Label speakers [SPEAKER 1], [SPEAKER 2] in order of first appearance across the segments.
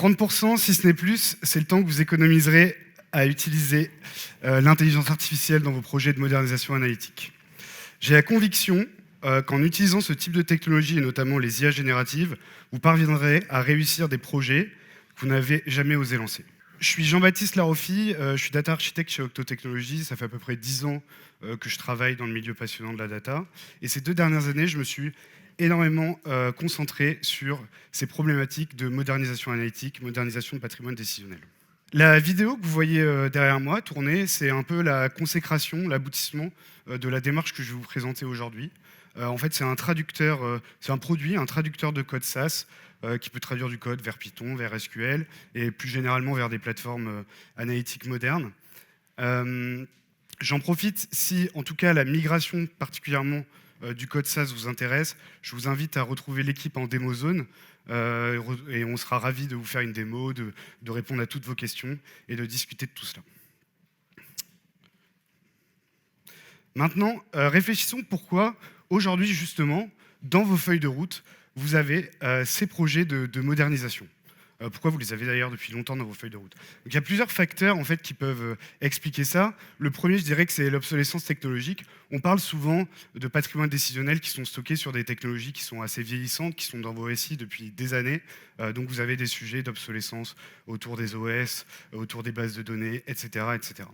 [SPEAKER 1] 30%, si ce n'est plus, c'est le temps que vous économiserez à utiliser l'intelligence artificielle dans vos projets de modernisation analytique. J'ai la conviction qu'en utilisant ce type de technologie, et notamment les IA génératives, vous parviendrez à réussir des projets que vous n'avez jamais osé lancer. Je suis Jean-Baptiste Laroffi, je suis data architecte chez Octo Technologies. Ça fait à peu près 10 ans que je travaille dans le milieu passionnant de la data. Et ces 2 dernières années, je me suis énormément concentré sur ces problématiques de modernisation analytique, modernisation de patrimoine décisionnel. La vidéo que vous voyez derrière moi tourner, c'est un peu la consécration, l'aboutissement de la démarche que je vais vous présenter aujourd'hui. En fait, c'est un traducteur, c'est un produit, un traducteur de code SAS qui peut traduire du code vers Python, vers SQL et plus généralement vers des plateformes analytiques modernes. J'en profite si, en tout cas, la migration particulièrement du code SAS vous intéresse. Je vous invite à retrouver l'équipe en démo zone et on sera ravis de vous faire une démo, de répondre à toutes vos questions et de discuter de tout cela. Maintenant, réfléchissons pourquoi aujourd'hui justement, dans vos feuilles de route, vous avez ces projets de modernisation. Pourquoi vous les avez d'ailleurs depuis longtemps dans vos feuilles de route. Donc, il y a plusieurs facteurs en fait, qui peuvent expliquer ça. Le premier, je dirais que c'est l'obsolescence technologique. On parle souvent de patrimoine décisionnel qui sont stockés sur des technologies qui sont assez vieillissantes, qui sont dans vos SI depuis des années. Donc vous avez des sujets d'obsolescence autour des OS, autour des bases de données, etc. etc.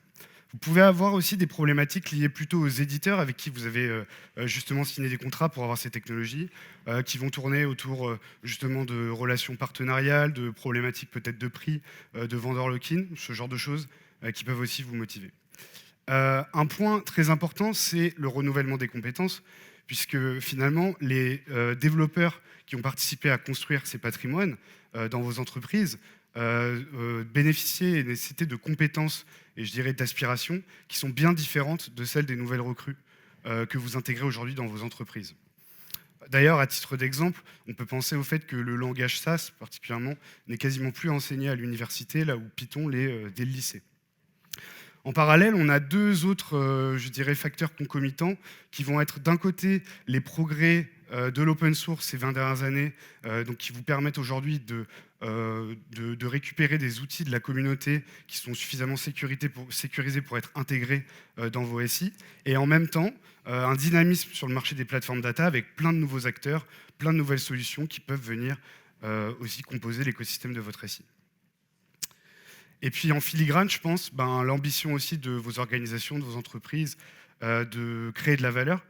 [SPEAKER 1] Vous pouvez avoir aussi des problématiques liées plutôt aux éditeurs avec qui vous avez justement signé des contrats pour avoir ces technologies, qui vont tourner autour justement de relations partenariales, de problématiques peut-être de prix, de vendor lock-in, ce genre de choses qui peuvent aussi vous motiver. Un point très important, c'est le renouvellement des compétences, puisque finalement, les développeurs qui ont participé à construire ces patrimoines dans vos entreprises bénéficier et nécessiter de compétences et je dirais d'aspirations qui sont bien différentes de celles des nouvelles recrues que vous intégrez aujourd'hui dans vos entreprises. D'ailleurs, à titre d'exemple, on peut penser au fait que le langage SAS, particulièrement, n'est quasiment plus enseigné à l'université, là où Python l'est dès le lycée. En parallèle, on a 2 autres, je dirais, facteurs concomitants qui vont être d'un côté les progrès de l'open source ces 20 dernières années, donc qui vous permettent aujourd'hui de récupérer des outils de la communauté qui sont suffisamment sécurisés pour être intégrés dans vos SI, et en même temps, un dynamisme sur le marché des plateformes data avec plein de nouveaux acteurs, plein de nouvelles solutions qui peuvent venir aussi composer l'écosystème de votre SI. Et puis en filigrane, je pense, l'ambition aussi de vos organisations, de vos entreprises, de créer de la valeur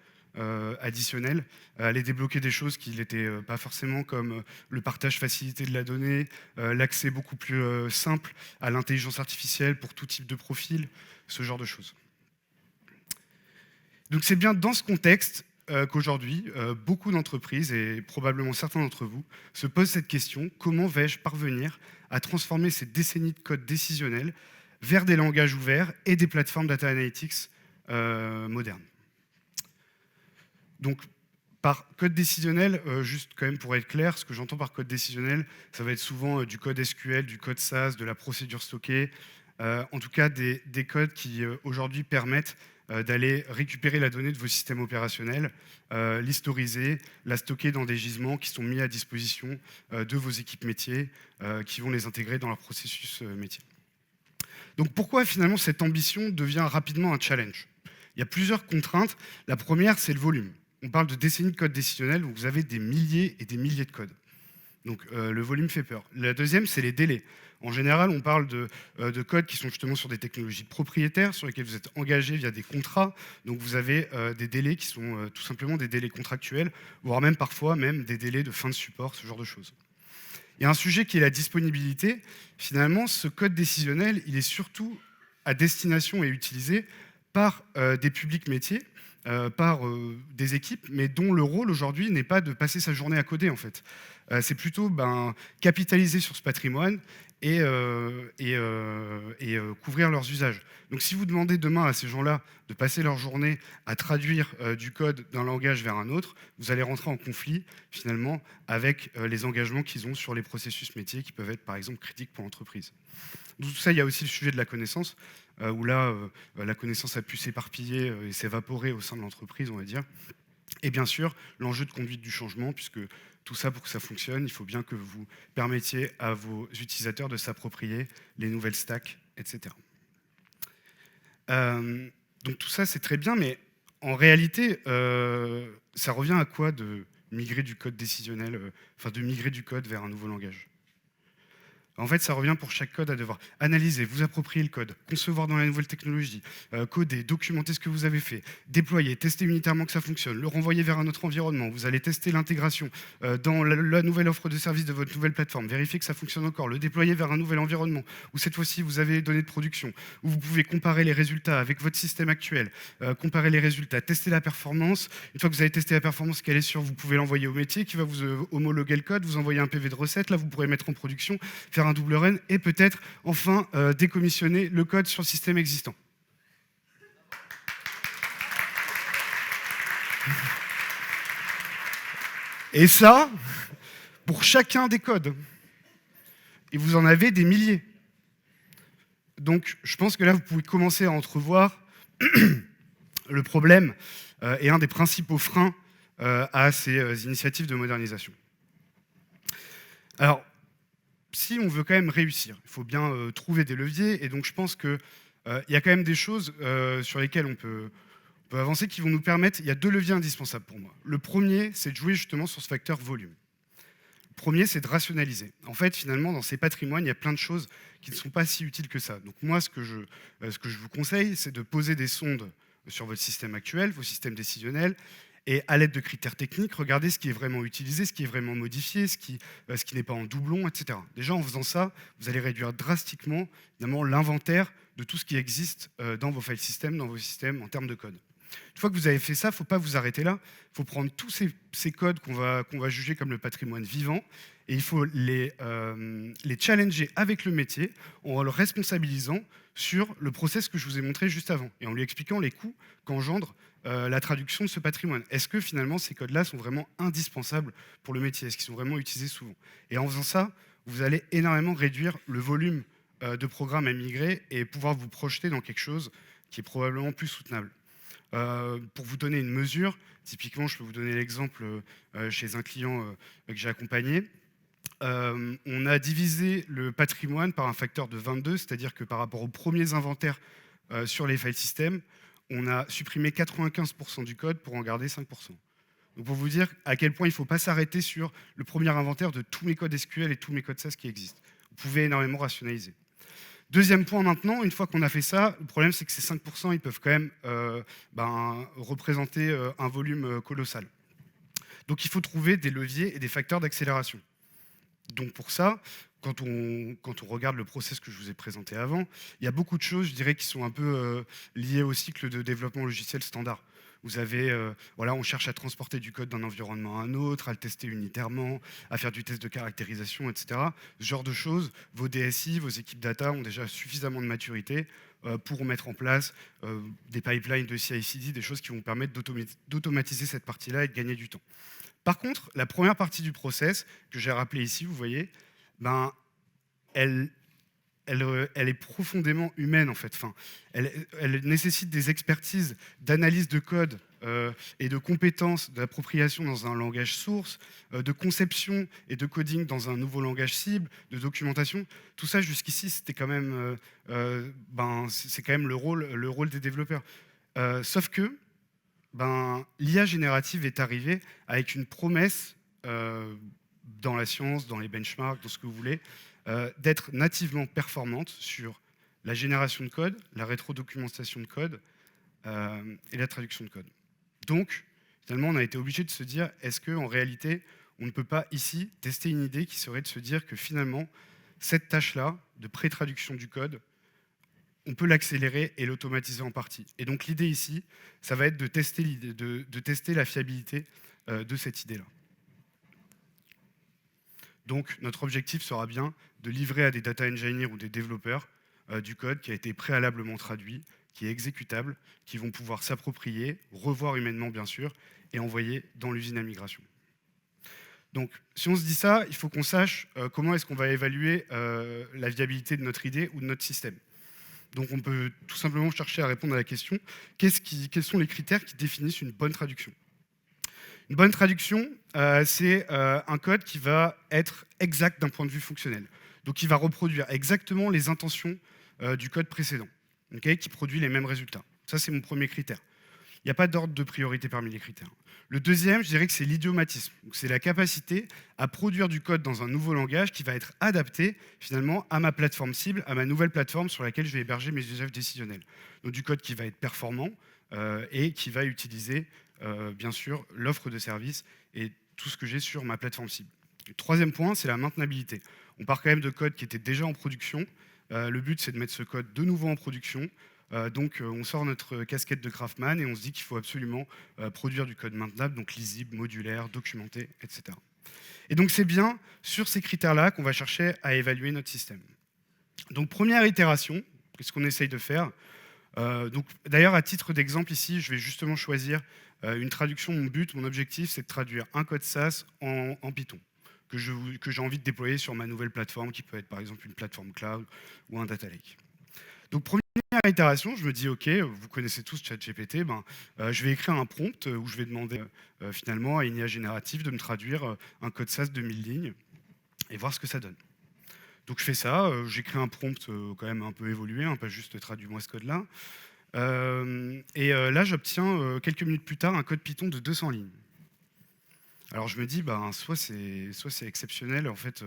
[SPEAKER 1] additionnelle, aller débloquer des choses qui n'étaient pas forcément comme le partage facilité de la donnée, l'accès beaucoup plus simple à l'intelligence artificielle pour tout type de profil, ce genre de choses. Donc c'est bien dans ce contexte qu'aujourd'hui, beaucoup d'entreprises, et probablement certains d'entre vous, se posent cette question: comment vais-je parvenir à transformer ces décennies de code décisionnel vers des langages ouverts et des plateformes data analytics modernes? Donc, par code décisionnel, juste quand même pour être clair, ce que j'entends par code décisionnel, ça va être souvent du code SQL, du code SAS, de la procédure stockée, en tout cas des codes qui aujourd'hui permettent d'aller récupérer la donnée de vos systèmes opérationnels, l'historiser, la stocker dans des gisements qui sont mis à disposition de vos équipes métiers, qui vont les intégrer dans leur processus métier. Donc pourquoi finalement cette ambition devient rapidement un challenge? Il y a plusieurs contraintes. La première, c'est le volume. On parle de décennies de code décisionnel où vous avez des milliers et des milliers de codes. Donc le volume fait peur. La deuxième, c'est les délais. En général, on parle de codes qui sont justement sur des technologies propriétaires, sur lesquelles vous êtes engagé via des contrats. Donc vous avez des délais qui sont tout simplement des délais contractuels, voire même parfois même des délais de fin de support, ce genre de choses. Il y a un sujet qui est la disponibilité. Finalement, ce code décisionnel, il est surtout à destination et utilisé par des publics métiers, par des équipes, mais dont le rôle aujourd'hui n'est pas de passer sa journée à coder en fait. C'est plutôt capitaliser sur ce patrimoine et couvrir leurs usages. Donc si vous demandez demain à ces gens-là de passer leur journée à traduire du code d'un langage vers un autre, vous allez rentrer en conflit finalement avec les engagements qu'ils ont sur les processus métiers qui peuvent être par exemple critiques pour l'entreprise. Tout ça, il y a aussi le sujet de la connaissance, où là, la connaissance a pu s'éparpiller et s'évaporer au sein de l'entreprise, on va dire. Et bien sûr, l'enjeu de conduite du changement, puisque tout ça, pour que ça fonctionne, il faut bien que vous permettiez à vos utilisateurs de s'approprier les nouvelles stacks, etc. Donc tout ça, c'est très bien, mais en réalité, ça revient à quoi de migrer du code décisionnel, de migrer du code vers un nouveau langage? En fait, ça revient pour chaque code à devoir analyser, vous approprier le code, concevoir dans la nouvelle technologie, coder, documenter ce que vous avez fait, déployer, tester unitairement que ça fonctionne, le renvoyer vers un autre environnement. Vous allez tester l'intégration dans la nouvelle offre de service de votre nouvelle plateforme, vérifier que ça fonctionne encore, le déployer vers un nouvel environnement, où cette fois-ci vous avez les données de production, où vous pouvez comparer les résultats avec votre système actuel, comparer les résultats, tester la performance. Une fois que vous avez testé la performance, qu'elle est sûre, vous pouvez l'envoyer au métier qui va vous homologuer le code, vous envoyer un PV de recette, là vous pourrez mettre en production, faire un double run et peut-être enfin décommissionner le code sur le système existant. Et ça, pour chacun des codes. Et vous en avez des milliers. Donc je pense que là, vous pouvez commencer à entrevoir le problème et un des principaux freins à ces initiatives de modernisation. Alors, si on veut quand même réussir, il faut bien trouver des leviers, et donc je pense qu'il y a quand même des choses sur lesquelles on peut avancer qui vont nous permettre. Il y a 2 leviers indispensables pour moi. Le premier, c'est de jouer justement sur ce facteur volume. Le premier, c'est de rationaliser. En fait, finalement, dans ces patrimoines, il y a plein de choses qui ne sont pas si utiles que ça. Donc moi, ce que je vous conseille, c'est de poser des sondes sur votre système actuel, vos systèmes décisionnels, et à l'aide de critères techniques, regardez ce qui est vraiment utilisé, ce qui est vraiment modifié, ce qui n'est pas en doublon, etc. Déjà, en faisant ça, vous allez réduire drastiquement l'inventaire de tout ce qui existe dans vos file systems, dans vos systèmes en termes de code. Une fois que vous avez fait ça, il ne faut pas vous arrêter là. Il faut prendre tous ces codes qu'on va juger comme le patrimoine vivant et il faut les challenger avec le métier en le responsabilisant sur le process que je vous ai montré juste avant et en lui expliquant les coûts qu'engendre la traduction de ce patrimoine. Est-ce que finalement ces codes-là sont vraiment indispensables pour le métier? Est-ce qu'ils sont vraiment utilisés souvent? Et en faisant ça, vous allez énormément réduire le volume de programmes à migrer et pouvoir vous projeter dans quelque chose qui est probablement plus soutenable. Pour vous donner une mesure, typiquement, je peux vous donner l'exemple chez un client que j'ai accompagné. On a divisé le patrimoine par un facteur de 22, c'est-à-dire que par rapport aux premiers inventaires sur les file systems, on a supprimé 95% du code pour en garder 5%. Donc pour vous dire à quel point il ne faut pas s'arrêter sur le premier inventaire de tous mes codes SQL et tous mes codes SAS qui existent. Vous pouvez énormément rationaliser. Deuxième point maintenant, une fois qu'on a fait ça, le problème c'est que ces 5%, ils peuvent quand même représenter un volume colossal. Donc il faut trouver des leviers et des facteurs d'accélération. Donc pour ça, quand on regarde le process que je vous ai présenté avant, il y a beaucoup de choses, je dirais, qui sont un peu liées au cycle de développement logiciel standard. Vous avez, on cherche à transporter du code d'un environnement à un autre, à le tester unitairement, à faire du test de caractérisation, etc. Ce genre de choses, vos DSI, vos équipes data ont déjà suffisamment de maturité pour mettre en place des pipelines de CI/CD, des choses qui vont permettre d'automatiser cette partie-là et de gagner du temps. Par contre, la première partie du process, que j'ai rappelé ici, vous voyez, elle est profondément humaine en fait. Elle nécessite des expertises d'analyse de code et de compétences d'appropriation dans un langage source, de conception et de coding dans un nouveau langage cible, de documentation. Tout ça jusqu'ici, c'était quand même, c'est quand même le rôle des développeurs. Sauf que l'IA générative est arrivée avec une promesse dans la science, dans les benchmarks, dans ce que vous voulez, d'être nativement performante sur la génération de code, la rétrodocumentation de code et la traduction de code. Donc, finalement, on a été obligé de se dire, est-ce qu'en réalité, on ne peut pas ici tester une idée qui serait de se dire que finalement, cette tâche-là, de pré-traduction du code, on peut l'accélérer et l'automatiser en partie. Et donc l'idée ici, ça va être de tester la fiabilité de cette idée-là. Donc notre objectif sera bien de livrer à des data engineers ou des développeurs du code qui a été préalablement traduit, qui est exécutable, qui vont pouvoir s'approprier, revoir humainement bien sûr, et envoyer dans l'usine à migration. Donc si on se dit ça, il faut qu'on sache comment est-ce qu'on va évaluer la viabilité de notre idée ou de notre système. Donc on peut tout simplement chercher à répondre à la question, quels sont les critères qui définissent une bonne traduction? Une bonne traduction, c'est un code qui va être exact d'un point de vue fonctionnel. Donc il va reproduire exactement les intentions du code précédent, ok, qui produit les mêmes résultats. Ça, c'est mon premier critère. Il n'y a pas d'ordre de priorité parmi les critères. Le deuxième, je dirais que c'est l'idiomatisme. C'est la capacité à produire du code dans un nouveau langage qui va être adapté finalement à ma plateforme cible, à ma nouvelle plateforme sur laquelle je vais héberger mes usages décisionnels. Donc du code qui va être performant et qui va utiliser bien sûr l'offre de service et tout ce que j'ai sur ma plateforme cible. Le troisième point, c'est la maintenabilité. On part quand même de code qui était déjà en production. Le but, c'est de mettre ce code de nouveau en production. Donc on sort notre casquette de Craftman et on se dit qu'il faut absolument produire du code maintenable, donc lisible, modulaire, documenté, etc. Et donc c'est bien sur ces critères-là qu'on va chercher à évaluer notre système. Donc première itération, qu'est-ce qu'on essaye de faire? D'ailleurs, à titre d'exemple ici, je vais justement choisir une traduction. Mon but, mon objectif, c'est de traduire un code SaaS en Python que j'ai envie de déployer sur ma nouvelle plateforme, qui peut être par exemple une plateforme cloud ou un data lake. Donc première itération, je me dis ok, vous connaissez tous ChatGPT, je vais écrire un prompt où je vais demander finalement à une IA générative de me traduire un code SaaS de 1000 lignes et voir ce que ça donne. Donc je fais ça, j'écris un prompt quand même un peu évolué, pas juste traduis-moi ce code-là. Là, j'obtiens quelques minutes plus tard un code Python de 200 lignes. Alors je me dis, soit c'est exceptionnel, en fait,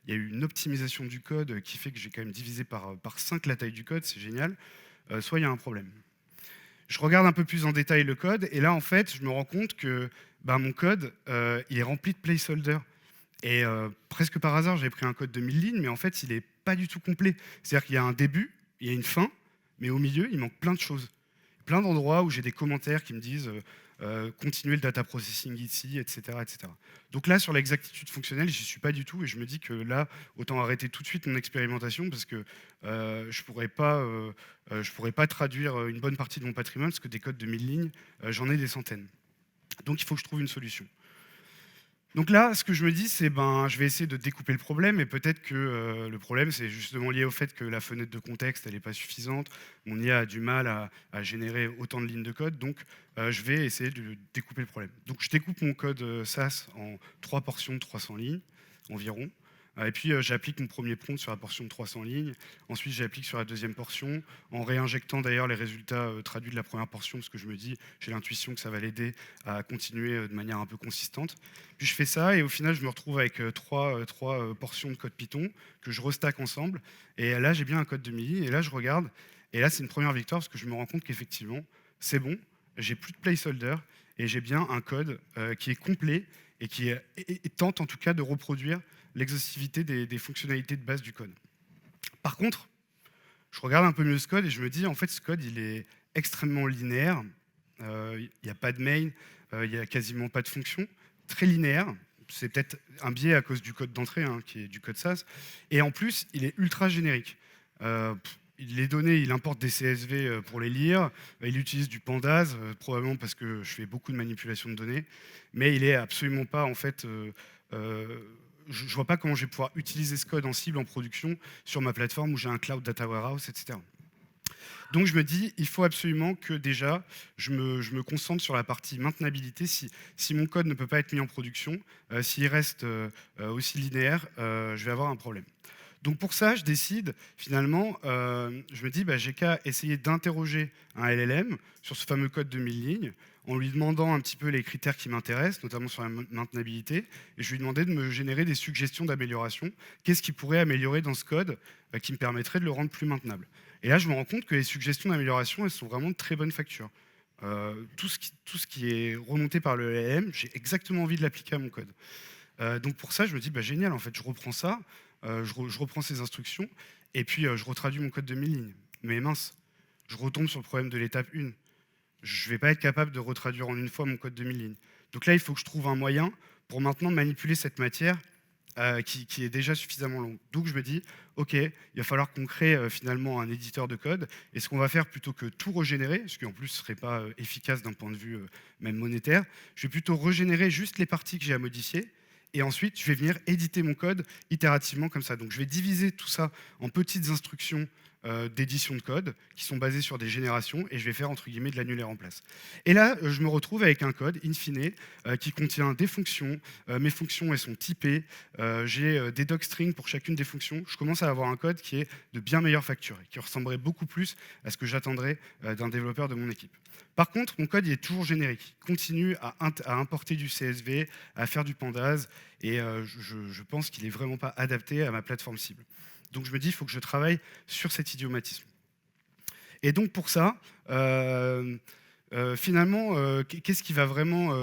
[SPEAKER 1] il y a eu une optimisation du code qui fait que j'ai quand même divisé par 5 la taille du code, c'est génial, soit il y a un problème. Je regarde un peu plus en détail le code, et là, en fait, je me rends compte que mon code, il est rempli de placeholders. Et presque par hasard, j'avais pris un code de 1000 lignes, mais en fait, il n'est pas du tout complet. C'est-à-dire qu'il y a un début, il y a une fin, mais au milieu, il manque plein de choses. Plein d'endroits où j'ai des commentaires qui me disent continuer le data processing ici, etc., etc. Donc là, sur l'exactitude fonctionnelle, j'y suis pas du tout, et je me dis que là, autant arrêter tout de suite mon expérimentation, parce que je pourrais pas traduire une bonne partie de mon patrimoine, parce que des codes de 1000 lignes, j'en ai des centaines. Donc il faut que je trouve une solution. Donc là, ce que je me dis, c'est je vais essayer de découper le problème, et peut-être que le problème, c'est justement lié au fait que la fenêtre de contexte, elle n'est pas suffisante. Mon IA a du mal à générer autant de lignes de code, donc je vais essayer de découper le problème. Donc je découpe mon code SaaS en 3 portions de 300 lignes environ. Et puis j'applique mon premier prompt sur la portion de 300 lignes. Ensuite, j'applique sur la deuxième portion, en réinjectant d'ailleurs les résultats traduits de la première portion, parce que je me dis, j'ai l'intuition que ça va l'aider à continuer de manière un peu consistante. Puis je fais ça, et au final, je me retrouve avec trois portions de code Python que je restack ensemble. Et là, j'ai bien un code de 1000 lignes, et là, je regarde, et là, c'est une première victoire, parce que je me rends compte qu'effectivement, c'est bon, j'ai plus de placeholder, et j'ai bien un code qui est complet, et qui tente en tout cas de reproduire l'exhaustivité des fonctionnalités de base du code. Par contre, je regarde un peu mieux ce code et je me dis, en fait, ce code, il est extrêmement linéaire. Il n'y a pas de main, il n'y a quasiment pas de fonction. Très linéaire. C'est peut-être un biais à cause du code d'entrée, qui est du code SaaS. Et en plus, il est ultra générique. Les données, il importe des CSV pour les lire. Il utilise du Pandas, probablement parce que je fais beaucoup de manipulation de données. Mais il est absolument pas, en fait... je ne vois pas comment je vais pouvoir utiliser ce code en cible en production sur ma plateforme où j'ai un cloud data warehouse, etc. Donc je me dis, il faut absolument que déjà, je me concentre sur la partie maintenabilité. Si mon code ne peut pas être mis en production, s'il reste aussi linéaire, je vais avoir un problème. Donc pour ça, je décide, finalement, je me dis, j'ai qu'à essayer d'interroger un LLM sur ce fameux code de 1000 lignes, en lui demandant un petit peu les critères qui m'intéressent, notamment sur la maintenabilité, et je lui demandais de me générer des suggestions d'amélioration. Qu'est-ce qui pourrait améliorer dans ce code qui me permettrait de le rendre plus maintenable? Et là, je me rends compte que les suggestions d'amélioration, elles sont vraiment de très bonne facture. Tout ce qui est remonté par le LLM, j'ai exactement envie de l'appliquer à mon code. Donc pour ça, je me dis, génial, en fait, je reprends ça, je reprends ces instructions, et puis je retraduis mon code de 1000 lignes. Mais mince, je retombe sur le problème de l'étape 1. Je ne vais pas être capable de retraduire en une fois mon code de 1000 lignes. Donc là, il faut que je trouve un moyen pour maintenant manipuler cette matière qui est déjà suffisamment longue. Donc je me dis, ok, il va falloir qu'on crée finalement un éditeur de code, et ce qu'on va faire, plutôt que tout régénérer, ce qui en plus ne serait pas efficace d'un point de vue même monétaire, je vais plutôt régénérer juste les parties que j'ai à modifier, et ensuite je vais venir éditer mon code itérativement comme ça. Donc je vais diviser tout ça en petites instructions d'édition de code qui sont basés sur des générations et je vais faire entre guillemets de l'annulaire en place. Et là, je me retrouve avec un code in fine qui contient des fonctions. Mes fonctions, elles sont typées. J'ai des docstrings pour chacune des fonctions. Je commence à avoir un code qui est de bien meilleure facture et qui ressemblerait beaucoup plus à ce que j'attendrais d'un développeur de mon équipe. Par contre, mon code il est toujours générique. Il continue à importer du CSV, à faire du pandas, et je pense qu'il n'est vraiment pas adapté à ma plateforme cible. Donc je me dis, il faut que je travaille sur cet idiomatisme. Et donc pour ça, finalement, qu'est-ce qui va vraiment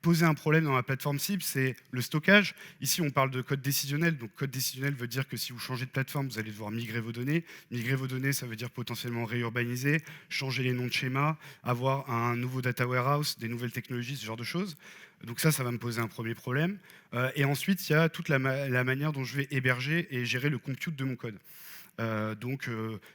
[SPEAKER 1] poser un problème dans la plateforme cible? C'est le stockage. Ici, on parle de code décisionnel. Donc code décisionnel veut dire que si vous changez de plateforme, vous allez devoir migrer vos données. Migrer vos données, ça veut dire potentiellement réurbaniser, changer les noms de schémas, avoir un nouveau data warehouse, des nouvelles technologies, ce genre de choses. Donc ça va me poser un premier problème. Et ensuite, il y a toute la manière dont je vais héberger et gérer le compute de mon code.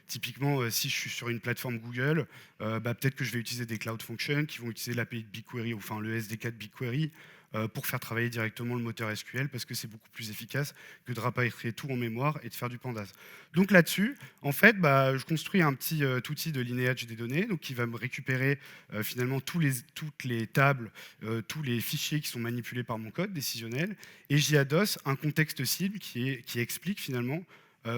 [SPEAKER 1] Typiquement, si je suis sur une plateforme Google, peut-être que je vais utiliser des Cloud Functions qui vont utiliser l'API de BigQuery, enfin le SDK de BigQuery, pour faire travailler directement le moteur SQL, parce que c'est beaucoup plus efficace que de rapatrier tout en mémoire et de faire du pandas. Donc là-dessus, en fait, je construis un petit outil de linéage des données, donc qui va me récupérer finalement toutes les tables, tous les fichiers qui sont manipulés par mon code décisionnel, et j'y adosse un contexte cible qui explique finalement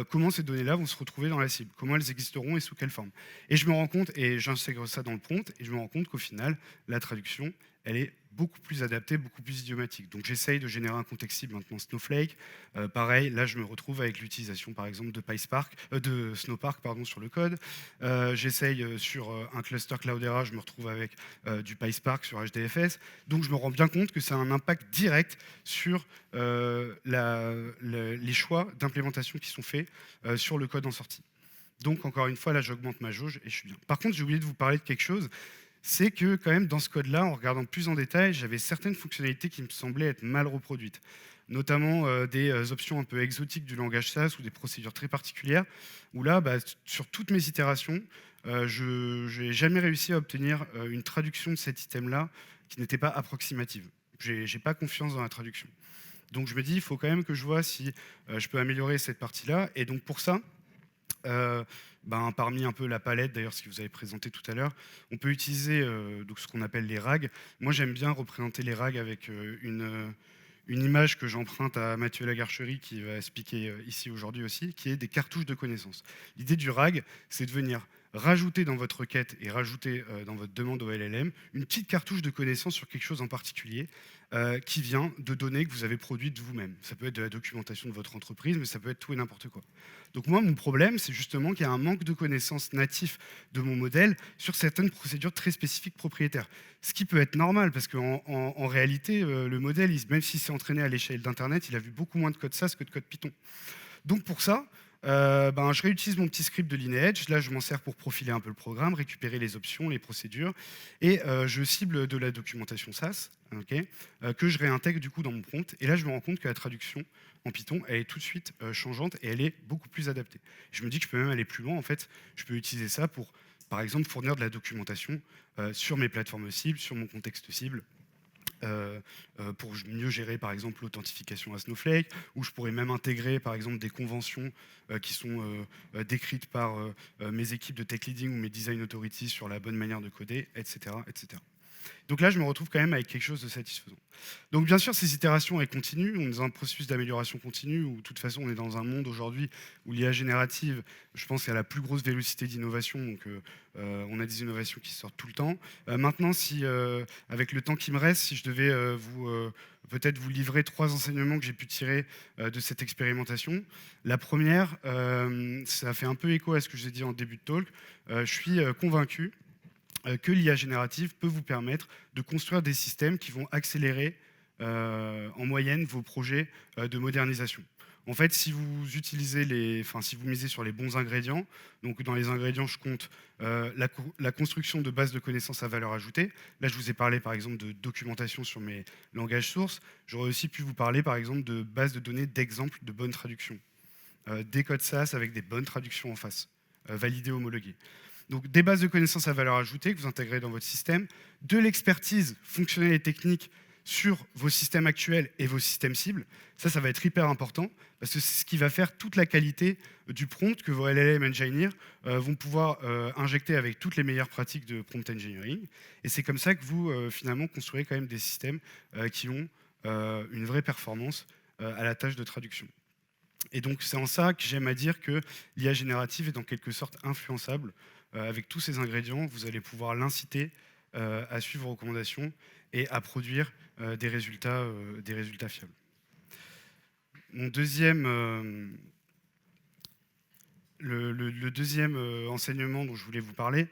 [SPEAKER 1] comment ces données-là vont se retrouver dans la cible, comment elles existeront et sous quelle forme. Et je me rends compte, et j'intègre ça dans le prompt, et je me rends compte qu'au final, la traduction, elle est beaucoup plus adaptée, beaucoup plus idiomatique. Donc j'essaye de générer un contexte cible maintenant Snowflake. Pareil, là je me retrouve avec l'utilisation par exemple de Snowpark sur le code. J'essaye sur un cluster Cloudera, je me retrouve avec du PySpark sur HDFS. Donc je me rends bien compte que ça a un impact direct sur les choix d'implémentation qui sont faits sur le code en sortie. Donc encore une fois, là j'augmente ma jauge et je suis bien. Par contre, j'ai oublié de vous parler de quelque chose, c'est que quand même dans ce code-là, en regardant plus en détail, j'avais certaines fonctionnalités qui me semblaient être mal reproduites, notamment des options un peu exotiques du langage SAS ou des procédures très particulières, où là, sur toutes mes itérations, je n'ai jamais réussi à obtenir une traduction de cet item-là qui n'était pas approximative. J'ai pas confiance dans la traduction. Donc je me dis, il faut quand même que je vois si je peux améliorer cette partie-là. Et donc pour ça, parmi un peu la palette, d'ailleurs ce que vous avez présenté tout à l'heure, on peut utiliser donc ce qu'on appelle les RAG. Moi j'aime bien représenter les RAG avec une image que j'emprunte à Mathieu Lagarcherie qui va expliquer ici aujourd'hui aussi, qui est des cartouches de connaissances. L'idée du RAG, c'est de venir rajouter dans votre requête et rajouter dans votre demande au LLM une petite cartouche de connaissances sur quelque chose en particulier qui vient de données que vous avez produites vous-même. Ça peut être de la documentation de votre entreprise, mais ça peut être tout et n'importe quoi. Donc moi, mon problème, c'est justement qu'il y a un manque de connaissances natifs de mon modèle sur certaines procédures très spécifiques propriétaires. Ce qui peut être normal, parce qu'en réalité, le modèle, même s'il s'est entraîné à l'échelle d'Internet, il a vu beaucoup moins de code SAS que de code Python. Donc pour ça, je réutilise mon petit script de lineage. Là, je m'en sers pour profiler un peu le programme, récupérer les options, les procédures, et je cible de la documentation SAS, que je réintègre du coup dans mon prompt. Et là, je me rends compte que la traduction en Python, elle est tout de suite changeante et elle est beaucoup plus adaptée. Je me dis que je peux même aller plus loin. En fait, je peux utiliser ça pour, par exemple, fournir de la documentation sur mes plateformes cibles, sur mon contexte cible. Pour mieux gérer par exemple l'authentification à Snowflake, où je pourrais même intégrer par exemple des conventions qui sont décrites par mes équipes de tech leading ou mes design authorities sur la bonne manière de coder, etc., etc. Donc là, je me retrouve quand même avec quelque chose de satisfaisant. Donc bien sûr, ces itérations, elles continuent. On est dans un processus d'amélioration continue où de toute façon, on est dans un monde aujourd'hui où l'IA générative, je pense, a la plus grosse vélocité d'innovation. Donc on a des innovations qui sortent tout le temps. Maintenant, si, avec le temps qui me reste, si je devais peut-être vous livrer 3 enseignements que j'ai pu tirer de cette expérimentation. La première, ça fait un peu écho à ce que je vous ai dit en début de talk. Je suis convaincu que l'IA générative peut vous permettre de construire des systèmes qui vont accélérer en moyenne vos projets de modernisation. En fait, si vous utilisez si vous misez sur les bons ingrédients, donc dans les ingrédients, je compte la construction de bases de connaissances à valeur ajoutée. Là, je vous ai parlé par exemple de documentation sur mes langages sources. J'aurais aussi pu vous parler par exemple de bases de données d'exemples de bonnes traductions. Des codes SAS avec des bonnes traductions en face, validées, homologuées. Donc des bases de connaissances à valeur ajoutée que vous intégrez dans votre système, de l'expertise fonctionnelle et technique sur vos systèmes actuels et vos systèmes cibles. Ça va être hyper important parce que c'est ce qui va faire toute la qualité du prompt que vos LLM engineers vont pouvoir injecter avec toutes les meilleures pratiques de prompt engineering. Et c'est comme ça que vous, finalement, construirez quand même des systèmes qui ont une vraie performance à la tâche de traduction. Et donc, c'est en ça que j'aime à dire que l'IA générative est en quelque sorte influençable. Avec tous ces ingrédients, vous allez pouvoir l'inciter à suivre vos recommandations et à produire des résultats fiables. Mon deuxième, le deuxième enseignement dont je voulais vous parler,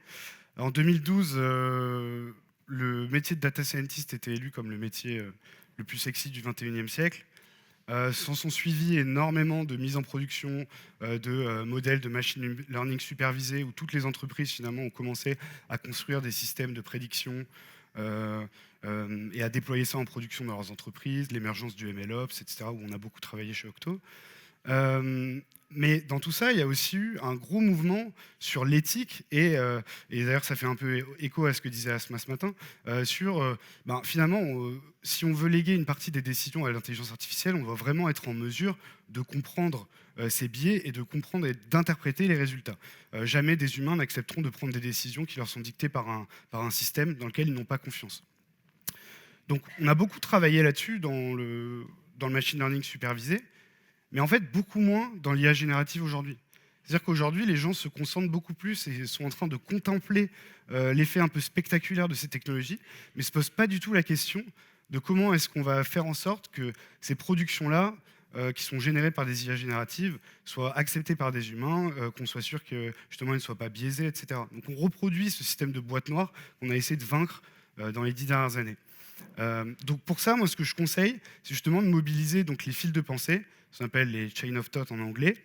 [SPEAKER 1] en 2012, le métier de data scientist était élu comme le métier le plus sexy du 21e siècle. S'en sont suivis énormément de mises en production de modèles de machine learning supervisés où toutes les entreprises finalement ont commencé à construire des systèmes de prédiction et à déployer ça en production dans leurs entreprises, l'émergence du MLOps, etc., où on a beaucoup travaillé chez Octo. Mais dans tout ça, il y a aussi eu un gros mouvement sur l'éthique, et d'ailleurs ça fait un peu écho à ce que disait Asma ce matin, sur finalement, si on veut léguer une partie des décisions à l'intelligence artificielle, on doit vraiment être en mesure de comprendre ces biais et de comprendre et d'interpréter les résultats. Jamais des humains n'accepteront de prendre des décisions qui leur sont dictées par un système dans lequel ils n'ont pas confiance. Donc on a beaucoup travaillé là-dessus dans le machine learning supervisé, mais en fait beaucoup moins dans l'IA générative aujourd'hui. C'est-à-dire qu'aujourd'hui, les gens se concentrent beaucoup plus et sont en train de contempler l'effet un peu spectaculaire de ces technologies, mais ne se posent pas du tout la question de comment est-ce qu'on va faire en sorte que ces productions-là, qui sont générées par des IA génératives, soient acceptées par des humains, qu'on soit sûr que justement elles ne soient pas biaisées, etc. Donc on reproduit ce système de boîte noire qu'on a essayé de vaincre dans les 10 dernières années. Donc pour ça, moi, ce que je conseille, c'est justement de mobiliser donc, les fils de pensée, ce qu'on appelle les chain of thought en anglais.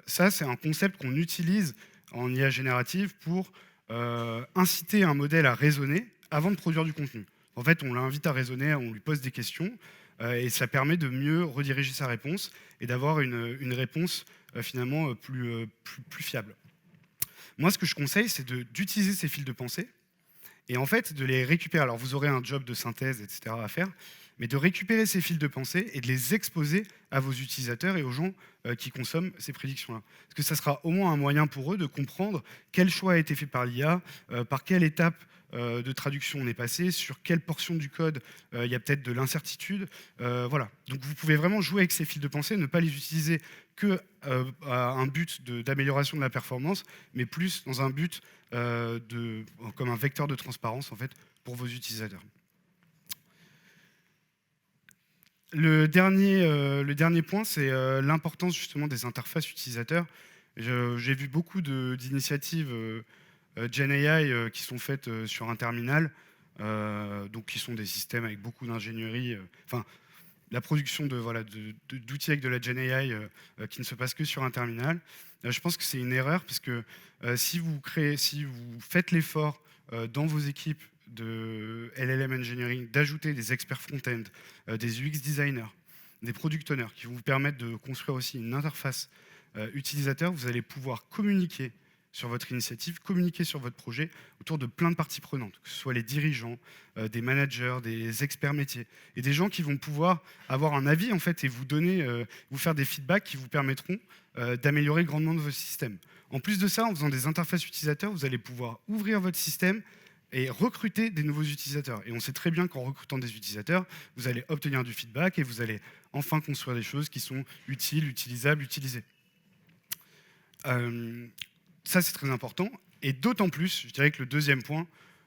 [SPEAKER 1] Ça, c'est un concept qu'on utilise en IA générative pour inciter un modèle à raisonner avant de produire du contenu. En fait, on l'invite à raisonner, on lui pose des questions, et ça permet de mieux rediriger sa réponse et d'avoir une réponse finalement plus fiable. Moi, ce que je conseille, c'est d'utiliser ces fils de pensée et en fait de les récupérer. Alors vous aurez un job de synthèse, etc. à faire, mais de récupérer ces fils de pensée et de les exposer à vos utilisateurs et aux gens qui consomment ces prédictions-là. Parce que ça sera au moins un moyen pour eux de comprendre quel choix a été fait par l'IA, par quelle étape de traduction on est passé, sur quelle portion du code il y a peut-être de l'incertitude. Voilà. Donc vous pouvez vraiment jouer avec ces fils de pensée, ne pas les utiliser que à un but d'amélioration de la performance, mais plus dans un but comme un vecteur de transparence en fait, pour vos utilisateurs. Le dernier point, c'est l'importance justement des interfaces utilisateurs. J'ai vu beaucoup d'initiatives GenAI qui sont faites sur un terminal, donc qui sont des systèmes avec beaucoup d'ingénierie. La production d'outils avec de la GenAI qui ne se passe que sur un terminal. Je pense que c'est une erreur parce que si vous faites l'effort dans vos équipes de LLM Engineering d'ajouter des experts front-end, des UX designers, des product owners qui vont vous permettre de construire aussi une interface utilisateur, vous allez pouvoir communiquer sur votre initiative, communiquer sur votre projet autour de plein de parties prenantes, que ce soit les dirigeants, des managers, des experts métiers, et des gens qui vont pouvoir avoir un avis en fait et vous donner, vous faire des feedbacks qui vous permettront d'améliorer grandement votre système. En plus de ça, en faisant des interfaces utilisateurs, vous allez pouvoir ouvrir votre système et recruter des nouveaux utilisateurs. Et on sait très bien qu'en recrutant des utilisateurs, vous allez obtenir du feedback et vous allez enfin construire des choses qui sont utiles, utilisables, utilisées. Ça, c'est très important. Et d'autant plus, je dirais que le deuxième point,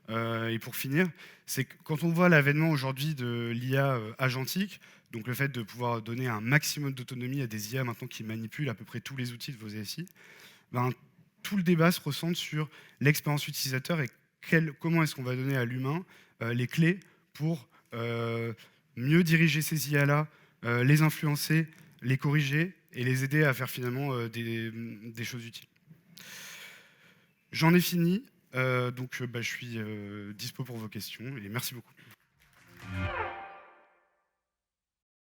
[SPEAKER 1] et pour finir, c'est que quand on voit l'avènement aujourd'hui de l'IA agentique, donc le fait de pouvoir donner un maximum d'autonomie à des IA maintenant qui manipulent à peu près tous les outils de vos ASI, tout le débat se recentre sur l'expérience utilisateur et comment est-ce qu'on va donner à l'humain les clés pour mieux diriger ces IA-là, les influencer, les corriger et les aider à faire finalement des choses utiles. J'en ai fini, donc je suis dispo pour vos questions et merci beaucoup.